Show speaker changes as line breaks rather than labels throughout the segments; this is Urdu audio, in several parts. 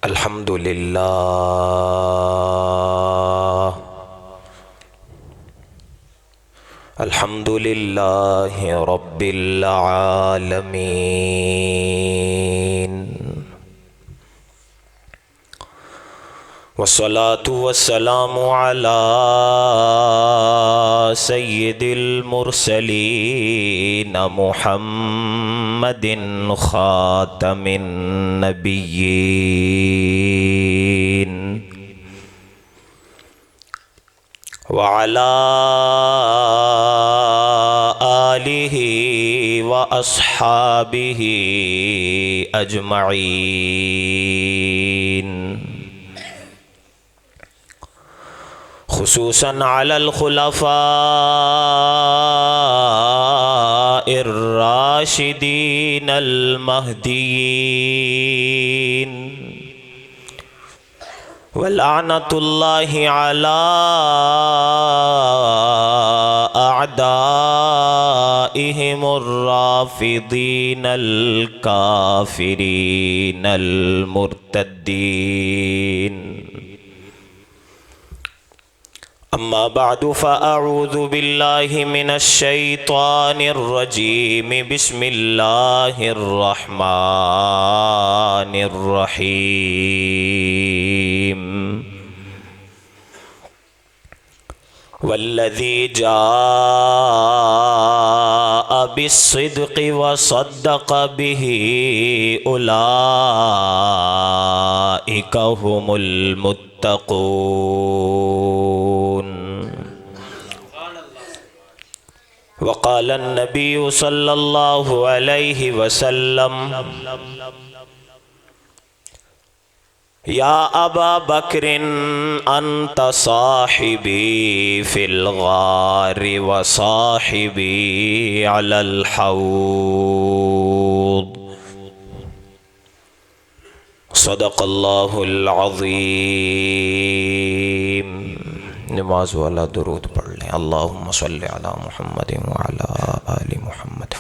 الحمد للہ الحمد للہ رب العالمین والصلاة والسلام على سید المرسلین محمد خاتم النبیین وعلى آلہ واصحابہ اجمعین، خصوصاً علی الخلفاء الراشدین المہدیین، ولعنۃ اللہ علی اعدائہم الرافضین الکافرین المرتدین۔ اما بعد فاعوذ باللہ من الشیطان الرجیم، بسم اللہ الرحمن الرحیم۔ والذی جاء بالصدق وصدق به اولئک هم المتقون۔ وقال النبی صلی اللہ علیہ وسلم، یا ابا بکر انت صاحبی فی الغار وصاحبی علی الحوض، صدق اللہ العظیم۔ نماز والا درود پڑھ لیں۔ اللہم صلی علی محمد وعلی آل محمد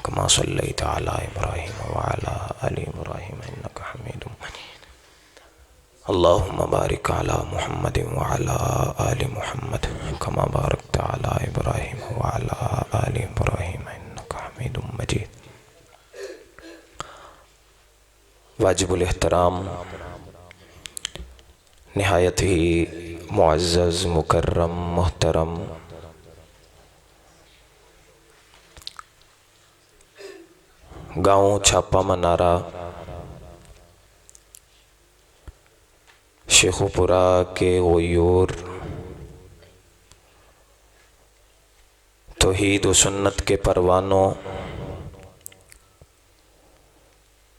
کما صلیت علی ابراہیم وعلی آل ابراہیم انک حمید مجید، اللہم بارک علی محمد وعلی آل محمد کما بارکت علی ابراہیم وعلی آل ابراہیم انک حمید مجید۔ واجب الاحترام، نہایت ہی معزز مکرم محترم گاؤں چھاپا منارہ شیخوپورہ کے غیور توحید و سنت کے پروانوں،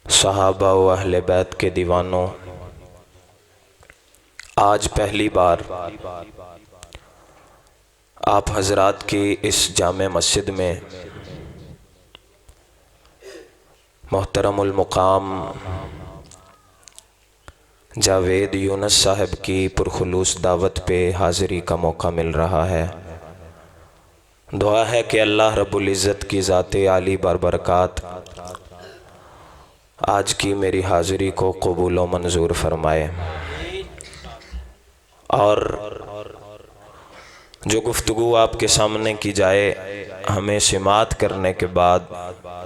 صحابہ و اہل بیت کے دیوانوں، آج پہلی بار آپ حضرات کی اس جامع مسجد میں محترم المقام جاوید یونس صاحب کی پرخلوص دعوت پہ حاضری کا موقع مل رہا ہے۔ دعا ہے کہ اللہ رب العزت کی ذات عالی باربرکات آج کی میری حاضری کو قبول و منظور فرمائے، اور جو گفتگو آپ کے سامنے کی جائے ہمیں سماعت کرنے کے بعد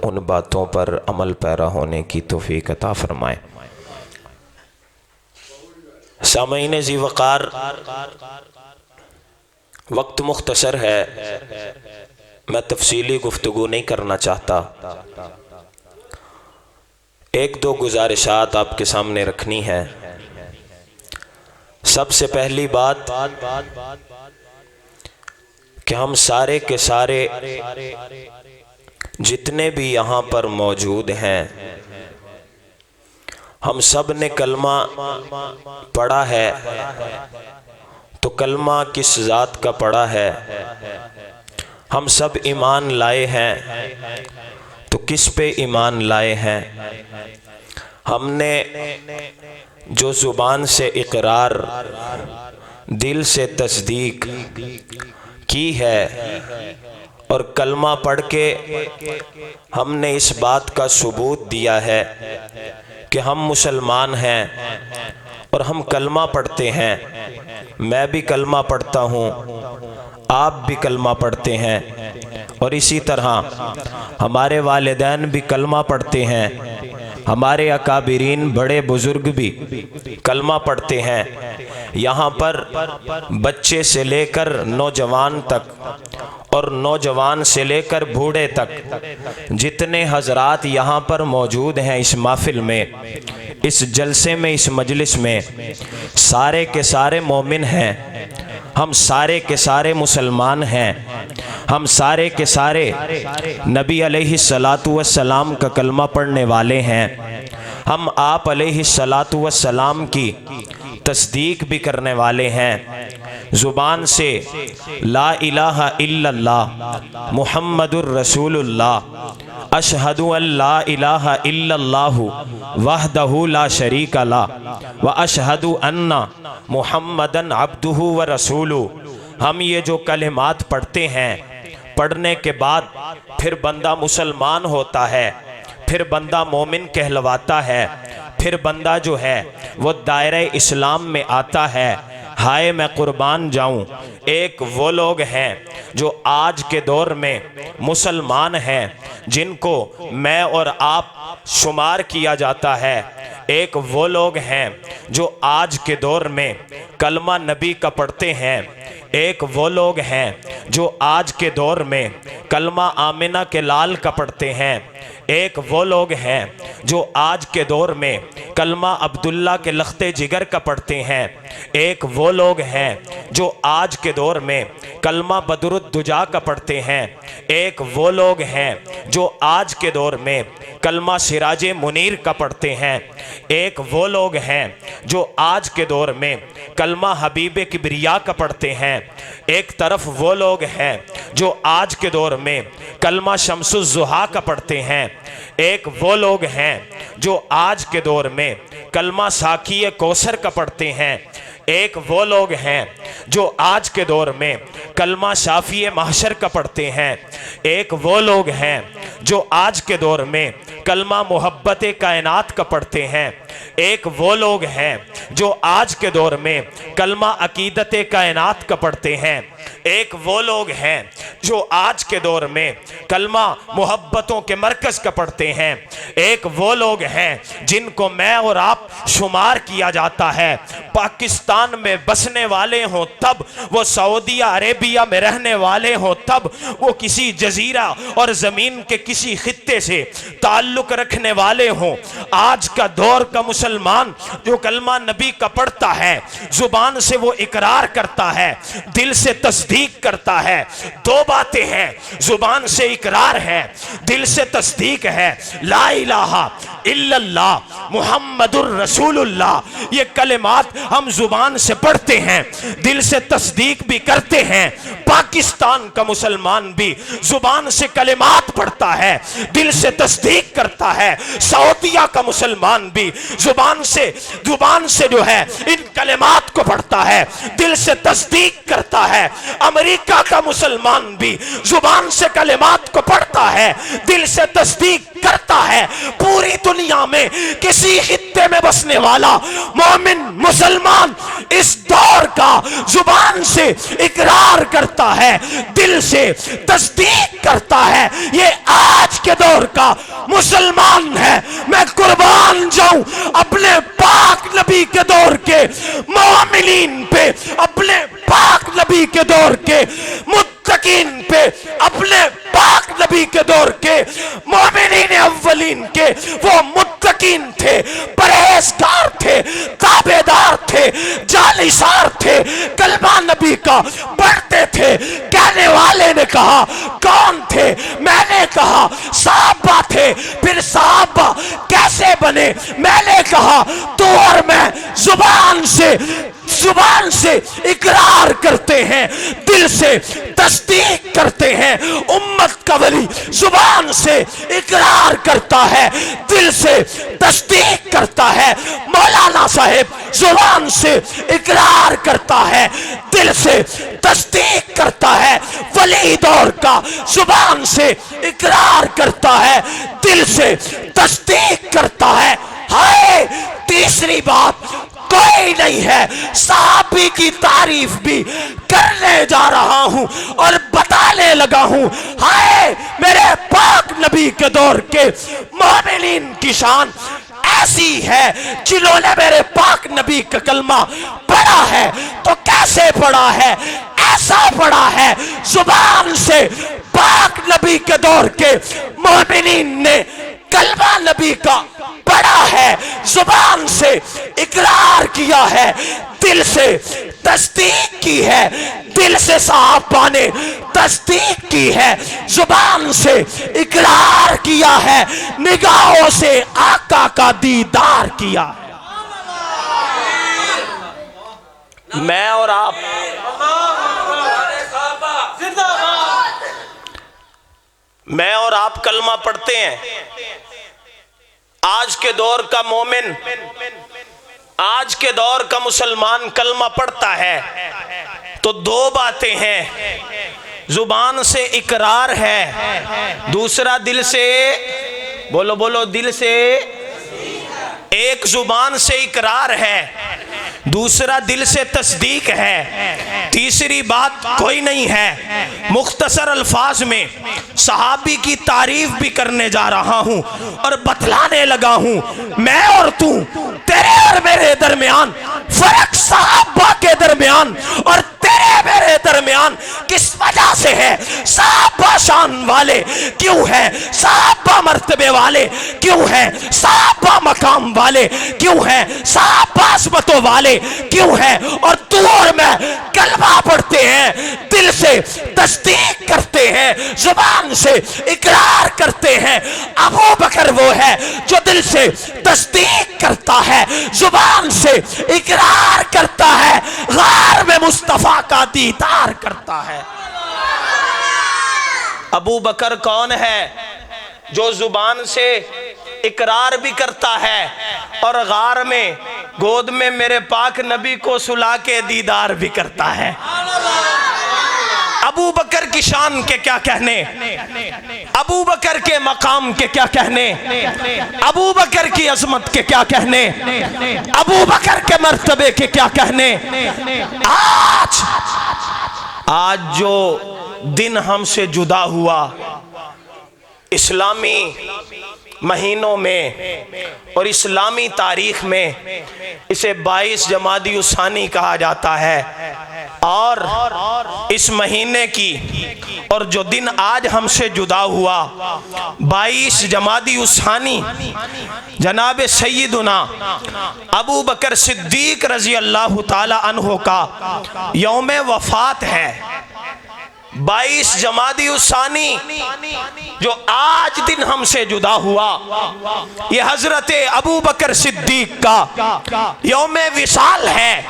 ان باتوں پر عمل پیرا ہونے کی توفیق عطا فرمائے۔ سامعین ذی وقار، وقت مختصر ہے، میں تفصیلی گفتگو نہیں کرنا چاہتا، ایک دو گزارشات آپ کے سامنے رکھنی ہے۔ سب سے پہلی بات کہ ہم سارے کے سارے جتنے بھی یہاں پر موجود ہیں، ہم سب نے کلمہ پڑھا ہے، تو کلمہ کس ذات کا پڑھا ہے؟ ہم سب ایمان لائے ہیں، تو کس پہ ایمان لائے ہیں؟ ہم نے جو زبان سے اقرار، دل سے تصدیق کی ہے، اور کلمہ پڑھ کے ہم نے اس بات کا ثبوت دیا ہے کہ ہم مسلمان ہیں اور ہم کلمہ پڑھتے ہیں، میں بھی کلمہ پڑھتا ہوں، آپ بھی کلمہ پڑھتے ہیں، اور اسی طرح ہمارے والدین بھی کلمہ پڑھتے ہیں، ہمارے اکابرین بڑے بزرگ بھی کلمہ پڑھتے ہیں۔ یہاں پر بچے سے لے کر نوجوان تک اور نوجوان سے لے کر بوڑھے تک جتنے حضرات یہاں پر موجود ہیں اس محفل میں، اس جلسے میں، اس مجلس میں، سارے کے سارے مومن ہیں، ہم سارے کے سارے مسلمان ہیں، ہم سارے کے سارے نبی علیہ السلام کا کلمہ پڑھنے والے ہیں، ہم آپ علیہ السلام کی تصدیق بھی کرنے والے ہیں۔ زبان سے لا الہ الا اللہ محمد الرسول اللہ، اشہد ان لا الہ الا اللہ وحدہ لا شریک لہ واشہد ان محمدً عبدہ ورسولہ، ہم یہ جو کلمات پڑھتے ہیں، پڑھنے کے بعد پھر بندہ مسلمان ہوتا ہے، پھر بندہ مومن کہلواتا ہے، پھر بندہ جو ہے وہ دائرہ اسلام میں آتا ہے۔ ہائے میں قربان جاؤں، ایک وہ لوگ ہیں جو آج کے دور میں مسلمان ہیں جن کو میں اور آپ شمار کیا جاتا ہے، ایک وہ لوگ ہیں جو آج کے دور میں کلمہ نبی کا پڑھتے ہیں، ایک وہ لوگ ہیں جو آج کے دور میں کلمہ آمنہ کے لال کا پڑھتے ہیں، ایک وہ لوگ ہیں جو آج کے دور میں کلمہ عبداللہ کے لخت جگر کا پڑھتے ہیں، ایک وہ لوگ ہیں جو آج کے دور میں کلمہ بدر الدجا کا پڑھتے ہیں، ایک وہ لوگ ہیں جو آج کے دور میں کلمہ سراج منیر کا پڑھتے ہیں، ایک وہ لوگ ہیں جو آج کے دور میں کلمہ حبیب کبریا کا پڑھتے ہیں، ایک طرف وہ لوگ ہیں جو آج کے دور میں کلمہ شمس الضحیٰ کا پڑھتے ہیں، ایک وہ لوگ ہیں جو آج کے دور میں کلمہ ساقی کوثر کا پڑھتے ہیں، ایک وہ لوگ ہیں جو آج کے دور میں کلمہ شافی محشر کا پڑھتے ہیں، ایک وہ لوگ ہیں جو آج کے دور میں کلمہ محبت کائنات کا پڑھتے ہیں، ایک وہ لوگ ہیں جو آج کے دور میں کلمہ عقیدت کائنات کا پڑھتے ہیں، ایک وہ لوگ ہیں جو آج کے دور میں کلمہ محبتوں کے مرکز کا پڑھتے ہیں، ایک وہ لوگ ہیں جن کو میں اور آپ شمار کیا جاتا ہے، پاکستان میں بسنے والے ہوں تب، وہ سعودی عربیہ میں رہنے والے ہوں تب، وہ کسی جزیرہ اور زمین کے کسی خطے سے تعلق رکھنے والے ہوں، آج کا دور کا مسلمان جو کلمہ نبی کا پڑھتا ہے، زبان سے وہ اقرار کرتا ہے، دل سے تصدیق کرتا ہے، دو باتیں ہیں، زبان سے اقرار ہے، دل سے تصدیق ہے، لا الہ الا اللہ محمد الرسول اللہ، یہ کلمات ہم زبان سے پڑھتے ہیں، دل سے تصدیق بھی کرتے ہیں۔ پاکستان کا مسلمان بھی زبان سے کلمات پڑھتا ہے، دل سے تصدیق کرتا ہے، سعودیہ کا مسلمان بھی زبان سے جو ہے ان کلمات کو پڑھتا ہے، دل سے تصدیق کرتا ہے، امریکہ کا مسلمان بھی زبان سے کلمات کو پڑھتا ہے، دل سے تصدیق کرتا ہے، پوری دنیا میں کسی خطے میں بسنے والا مومن مسلمان اس دور کا زبان سے اقرار کرتا ہے، دل سے تصدیق کرتا ہے، یہ آج کے دور کا مسلمان ہے۔ میں قربان جاؤں اپنے پاک نبی کے دور کے مومنین پہ، اپنے پاک نبی کے دور کے متقین پہ، اپنے پاک نبی کے دور کے مومنین اولین کے، وہ متقین تھے، پرہیزگار تھے، تابعدار تھے، جالسار تھے، کلمہ نبی کا پڑھتے تھے۔ کہنے والے نے کہا کون تھے؟ میں نے کہا صحابہ تھے۔ پھر صحابہ کیسے بنے؟ میں نے کہا تو اور میں زبان سے زبان سے اقرار کرتے ہیں، دل سے تصدیق کرتے ہیں۔ امت کا ولی زبان سے اقرار کرتا ہے، دل سے تصدیق کرتا ہے۔ مولانا صاحب زبان سے اقرار کرتا ہے، دل سے تصدیق کرتا ہے۔ ولی دور کا زبان سے اقرار کرتا ہے، دل سے تصدیق کرتا ہے۔ ہائے تیسری بات کوئی نہیں ہے، صحابی کی تعریف بھی کرنے جا رہا ہوں اور بتانے لگا ہوں۔ ہائے میرے پاک نبی کے دور کے مومنین کی شان ایسی ہے، جنہوں نے میرے پاک نبی کا کلمہ پڑھا ہے تو کیسے پڑھا ہے؟ ایسا پڑھا ہے زبان سے پاک نبی کے دور کے مومنین نے کلمہ نبی کا پڑھا ہے، زبان سے اقرار کیا ہے، دل سے تصدیق کی ہے، دل سے صحابہ نے تصدیق کی ہے، زبان سے اقرار کیا ہے، نگاہوں سے آقا کا دیدار کیا ہے۔ میں اور آپ کلمہ پڑھتے ہیں۔ آج کے دور کا مومن، آج کے دور کا مسلمان کلمہ پڑھتا ہے تو دو باتیں ہیں، زبان سے اقرار ہے، دوسرا دل سے، بولو دل سے، ایک زبان سے اقرار ہے، دوسرا دل سے تصدیق ہے، تیسری بات کوئی نہیں ہے۔ مختصر الفاظ میں صحابی کی تعریف بھی کرنے جا رہا ہوں اور بتلانے لگا ہوں۔ میں اور تو، تیرے اور میرے درمیان فرق صحابہ کے درمیان اور تیرے میرے درمیان کس وجہ سے ہے؟ صحابہ شان والے کیوں ہیں؟ صحابہ مرتبے والے کیوں ہیں؟ صحابہ مقام والے کیوں ہیں؟ صحابہ عظمتوں والے کیوں ہیں؟ اور تو اور میں کلمہ پڑھتے ہیں، دل سے تصدیق کرتے ہیں، زبان سے اقرار کرتے ہیں۔ ابو بکر وہ ہے جو دل سے تصدیق کرتا ہے، زبان سے اقرار کرتا ہے، غار میں مصطفیٰ کا دیدار کرتا ہے۔ ابو بکر کون ہے؟ جو زبان سے اقرار بھی کرتا ہے اور غار میں گود میں میرے پاک نبی کو سلا کے دیدار بھی کرتا ہے۔ ابو بکر کی شان کے کیا کہنے، ابو بکر کے مقام کے کیا کہنے، ابو بکر کی عظمت کے کیا کہنے، ابو بکر کے مرتبے کے کیا کہنے۔ آج جو دن ہم سے جدا ہوا، اسلامی مہینوں میں اور اسلامی تاریخ میں اسے 22 جمادی الثانی کہا جاتا ہے، اور اس مہینے کی اور جو دن آج ہم سے جدا ہوا 22 جمادی الثانی جناب سیدنا ابو بکر صدیق رضی اللہ تعالی عنہ کا یوم وفات ہے۔ 22 جمادی الثانی جو آج دن ہم سے جدا ہوا، یہ حضرت ابو بکر صدیق کا یوم وصال ہے۔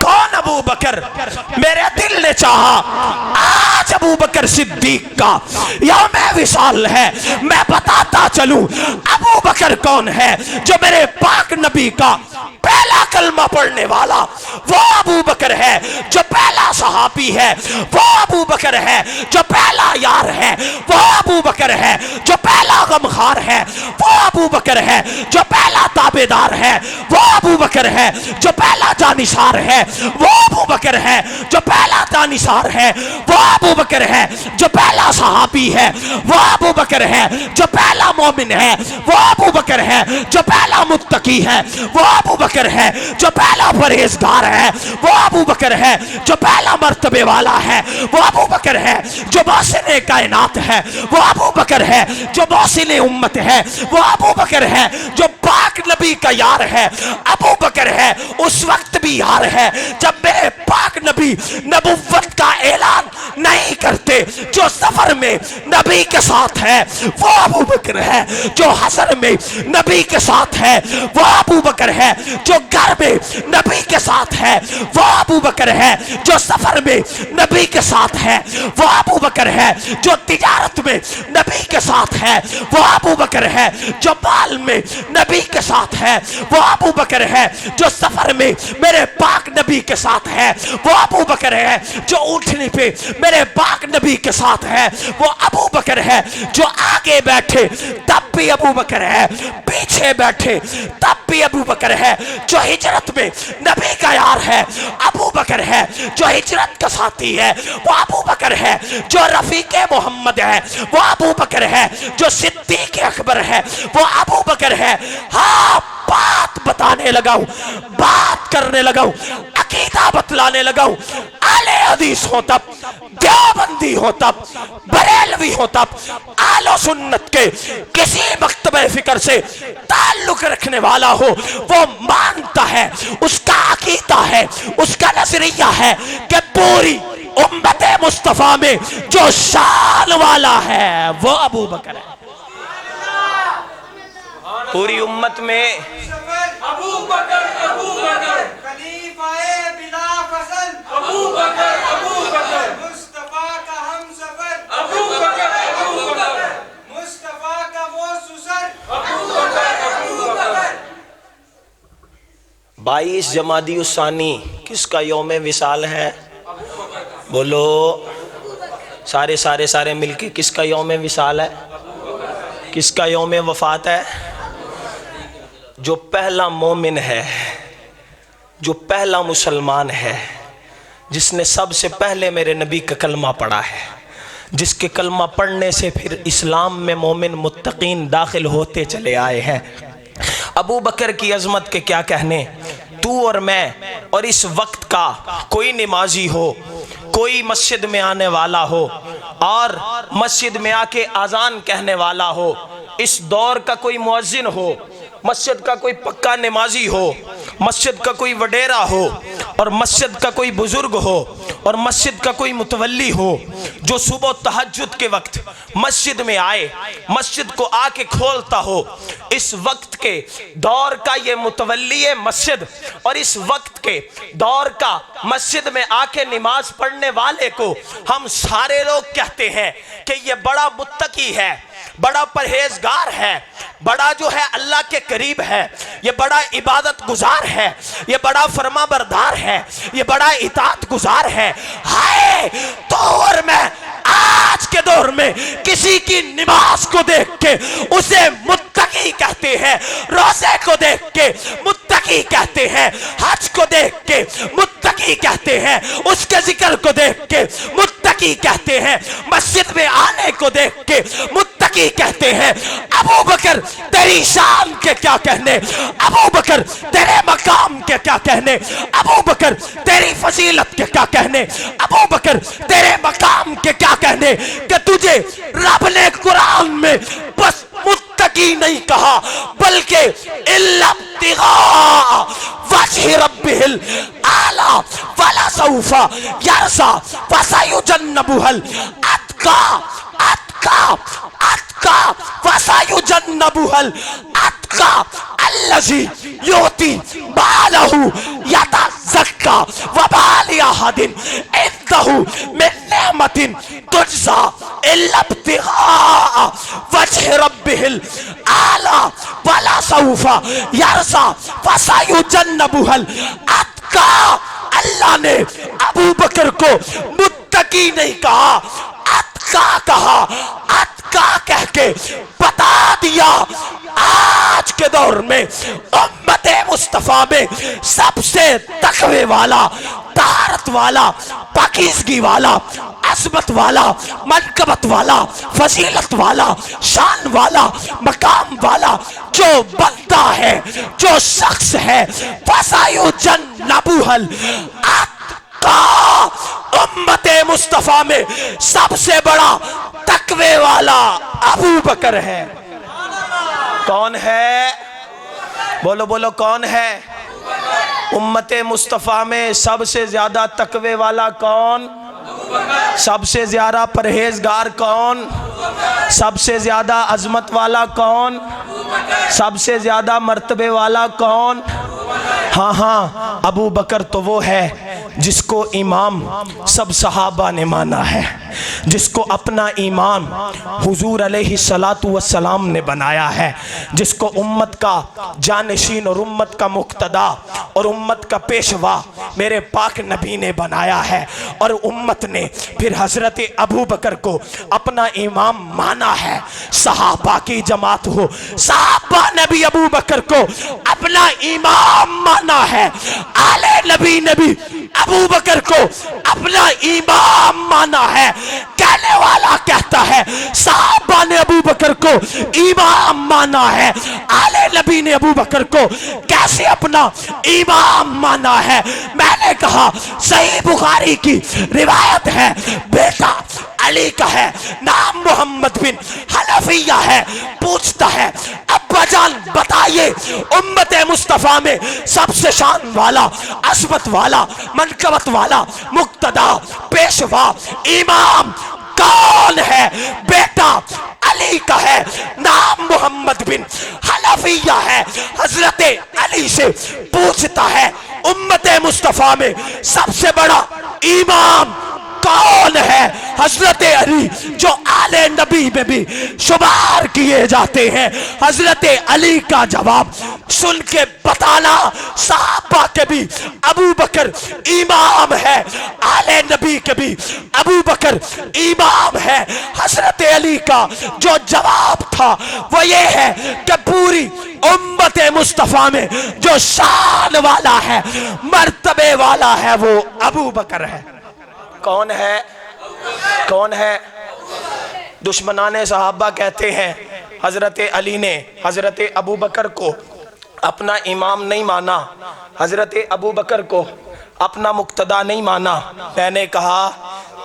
کون ابو بکر؟ میرے دل نے چاہا آج ابو بکر صدیق کا یوم وصال ہے، میں بتاتا چلوں ابو بکر کون ہے۔ جو میرے پاک نبی کا پہلا کلمہ پڑھنے والا وہ ابو بکر ہے، جو پہلا صحابی ہے وہ ابو بکر ہے، جو پہلا یار ہے وہ ابو بکر ہے، جو پہلا غمخوار ہے وہ ابو بکر ہے، جو پہلا تابعدار ہے وہ ابو بکر ہے، جو پہلا جانثار ہے وہ ابو بکر ہے، جو پہلا جانثار ہے وہ ابو بکر ہے، جو پہلا صحابی ہے وہ ابو بکر ہے، جو پہلا مومن ہے وہ ابو بکر ہے، جو پہلا متقی ہے وہ ابو بکر ہے، جو پہلا پرہیزگار ہے وہ ابو بکر ہے، جو پہلا مرتبے والا ہے وہ ابو بکر ہے، جو محسن کائنات ہے وہ ابو بکر ہے، جو محسن امت ہے وہ ابو بکر ہے، جو پاک نبی کا یار ہے ابو بکر ہے۔ اس وقت بھی یار ہے جب میرے پاک نبی نبوت کا اعلان نہیں کرتے. جو سفر میں نبی کے ساتھ ہے وہ ابو بکر ہے. جو حشر میں نبی کے ساتھ ہے وہ ابو بکر ہے. جو گھر میں نبی کے ساتھ ہے وہ ابو بکر ہے. جو سفر میں نبی کے ساتھ ہے وہ ابو بکر ہے. جو تجارت میں نبی کے ساتھ ہے وہ ابو بکر ہے. جو مال میں نبی کے ساتھ ہے وہ ابو بکر ہے. جو سفر میں میرے پاک نبی کے ساتھ ہے وہ ابو بکر ہے. جو اونٹنی پہ میرے پاک نبی کے ساتھ ہے وہ ابو بکر ہے. جو آگے بیٹھے تب بھی ابو بکر ہے, پیچھے بیٹھے تب بھی ابو بکر ہے. جو ہجرت میں نبی کا یار ہے ابو بکر ہے. جو ہجرت کا ساتھی ہے وہ ابو بکر ہے. جو رفیق محمد ہے وہ ابو بکر ہے. جو صدیق اکبر ہے وہ ابو بکر ہے. ہاں بات بتانے لگا ہوں, بات کرنے لگا ہوں, عقیدہ بتلانے لگا ہوں. اہل حدیث ہو تب, دیوبندی ہو تب, بریلوی ہو تب, اہل سنت کے کسی مکتبہ فکر سے تعلق رکھنے والا ہو وہ مانتا ہے, اس کا عقیدہ ہے, اس کا نظریہ ہے کہ پوری امت مصطفیٰ میں جو شان والا ہے وہ ابو بکر ہے. پوری امت میں
ابو بکر خلیفہ بلا فصل, ابو بکر مصطفیٰ کا ہم سفر, ابو بکر مصطفیٰ کا وہ سسر, ابو بکر.
22 جمادی الثانی کس کا یوم وصال ہے؟ بولو سارے مل کے, کس کا یوم وصال ہے؟ کس کا یوم وفات ہے؟ جو پہلا مومن ہے, جو پہلا مسلمان ہے, جس نے سب سے پہلے میرے نبی کا کلمہ پڑھا ہے, جس کے کلمہ پڑھنے سے پھر اسلام میں مومن متقین داخل ہوتے چلے آئے ہیں. ابو بکر کی عظمت کے کیا کہنے. تو اور میں اور اس وقت کا کوئی نمازی ہو, کوئی مسجد میں آنے والا ہو اور مسجد میں آ کے اذان کہنے والا ہو, اس دور کا کوئی مؤذن ہو, مسجد کا کوئی پکا نمازی ہو, مسجد کا کوئی وڈیرا ہو اور مسجد کا کوئی بزرگ ہو اور مسجد کا کوئی متولی ہو, جو صبح تہجد کے وقت مسجد میں آئے, مسجد کو آ کے کھولتا ہو, اس وقت کے دور کا یہ متولی مسجد اور اس وقت کے دور کا مسجد میں آ کے نماز پڑھنے والے کو ہم سارے لوگ کہتے ہیں کہ یہ بڑا متقی ہے, بڑا پرہیزگار ہے, بڑا جو ہے اللہ کے قریب ہے, یہ بڑا عبادت گزار ہے, یہ بڑا فرما بردار ہے, یہ بڑا اطاعت گزار ہے. ہائے تو اور میں آج کے دور میں کسی کی نماز کو دیکھ کے اسے متقی کہتے ہیں, روزے کو دیکھ کے متقی کہتے ہیں, حج کو دیکھ کے متقی کہتے ہیں, اس کے ذکر کو دیکھ کے متقی کہتے ہیں, مسجد میں آنے کو دیکھ کے متقی کہتے ہیں. ابو بکر تیری شان کے کیا کہنے, ابو بکر تیرے مقام کے کیا کہنے, ابو بکر تیری فضیلت کے کیا کہنے, ابو بکر تیرے مقام کے کیا کہنے کہ تجھے رب نے قرآن میں بس متقی نہیں کہا بلکہ الا ابتغاء وجہ ربہ الاعلی ولسوف یرضی وسیجنبها الاتقى وسيجنبها الاتقى الذي يؤتي ماله يتزكى وما لأحد عنده من نعمة تجزى إلا ابتغاء وجه ربه الأعلى ولسوف يرضى وسيجنبها الاتقى. اللہ نے ابو بکر کو متقی نہیں کہا, اتقا کہا. اتقا کہہ کے بتا دیا آج کے دور میں امت مصطفیٰ میں سب سے تقوی والا, طہارت والا, پاکیزگی والا, عظمت والا, منقبت والا, فضیلت والا, شان والا, مقام والا جو بندہ ہے, جو شخص ہے, فَسَيُجَنَّبُهَا الْأَتْقَى. امت مصطفیٰ میں سب سے بڑا تقوی والا ابو بکر ہے. کون ہے؟ بولو بولو کون ہے؟ امت مصطفیٰ میں سب سے زیادہ تقوی والا کون؟ سب سے زیادہ پرہیزگار کون؟ سب سے زیادہ عظمت والا کون؟ سب سے زیادہ مرتبے والا کون؟ ہاں ابو بکر تو وہ ہے جس کو امام سب صحابہ نے مانا ہے، جس کو اپنا امام حضور علیہ السلام نے بنایا ہے، جس کو امت کا جانشین اور امت کا مقتدا اور امت کا پیشوا میرے پاک نبی نے بنایا ہے، اور امت نے پھر حضرت ابو بکر کو اپنا امام مانا ہے۔ صحابہ کی جماعت ہو، صحابہ نے بھی ابو بکر کو اپنا امام مانا ہے، آل نبی نے بھی ابو بکر کو اپنا امام مانا ہے۔ کہنے والا کہتا ہے صحابہ نے ابو بکر کو امام مانا ہے، آل نبی نے ابو بکر کو کیسے اپنا امام مانا ہے؟ میں نے کہا صحیح بخاری کی روایت ہے، بیٹا علی کا ہے، نام محمد بن حنفیہ ہے، پوچھتا ہے ابا جان بتائیے امت مصطفیٰ میں سب سے شان والا، عظمت والا، منقبت والا، مقتدا، پیشوا، امام کون ہے؟ بیٹا علی کا ہے، نام محمد بن حنفیہ ہے۔ حضرت علی سے پوچھتا ہے امت مصطفیٰ میں سب سے بڑا امام کون ہے؟ حضرت علی جو آل نبی میں بھی شمار کیے جاتے ہیں، حضرت علی کا جواب سن کے بتانا صحابہ کے بھی ابو بکر امام ہے، آل نبی کے بھی ابو بکر امام ہے۔ حضرت علی کا جو جواب تھا وہ یہ ہے کہ پوری امت مصطفیٰ میں جو شان والا ہے، مرتبے والا ہے، وہ ابو بکر ہے۔ کون ہے؟ کون ہے؟ دشمنان صحابہ کہتے ہیں حضرت علی نے حضرت ابو بکر کو اپنا امام نہیں مانا، حضرت ابو بکر کو اپنا مقتدا نہیں مانا۔ میں نے کہا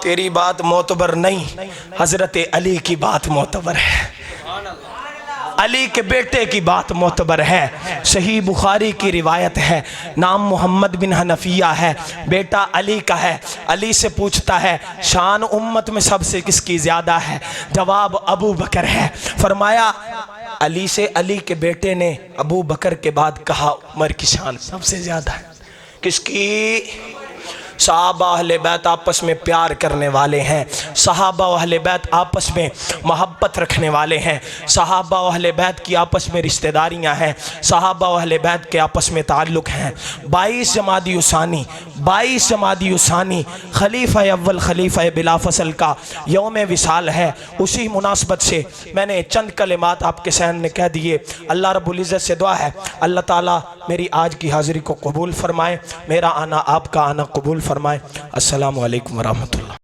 تیری بات معتبر نہیں، حضرت علی کی بات معتبر ہے، علی کے بیٹے کی بات معتبر ہے۔ صحیح بخاری کی روایت ہے، نام محمد بن حنفیہ ہے، بیٹا علی کا ہے۔ علی سے پوچھتا ہے شان امت میں سب سے کس کی زیادہ ہے؟ جواب ابو بکر ہے۔ فرمایا علی سے علی کے بیٹے نے ابو بکر کے بعد کہا عمر کی شان سب سے زیادہ ہے۔ کس کی؟ صحابہ اہل بیت آپس میں پیار کرنے والے ہیں، صحابہ اہل بیت آپس میں محبت رکھنے والے ہیں، صحابہ اہل بیت کی آپس میں رشتہ داریاں ہیں، صحابہ اہل بیت کے آپس میں تعلق ہیں۔ 22 جمادی ثانی خلیفہ اول خلیفہ بلا فصل کا یوم وصال ہے۔ اسی مناسبت سے میں نے چند کلمات آپ کے سامنے نے کہہ دیے۔ اللہ رب العزت سے دعا ہے اللہ تعالیٰ میری آج کی حاضری کو قبول فرمائے، میرا آنا آپ کا آنا قبول فرمائے۔ السلام علیکم ورحمۃ اللہ۔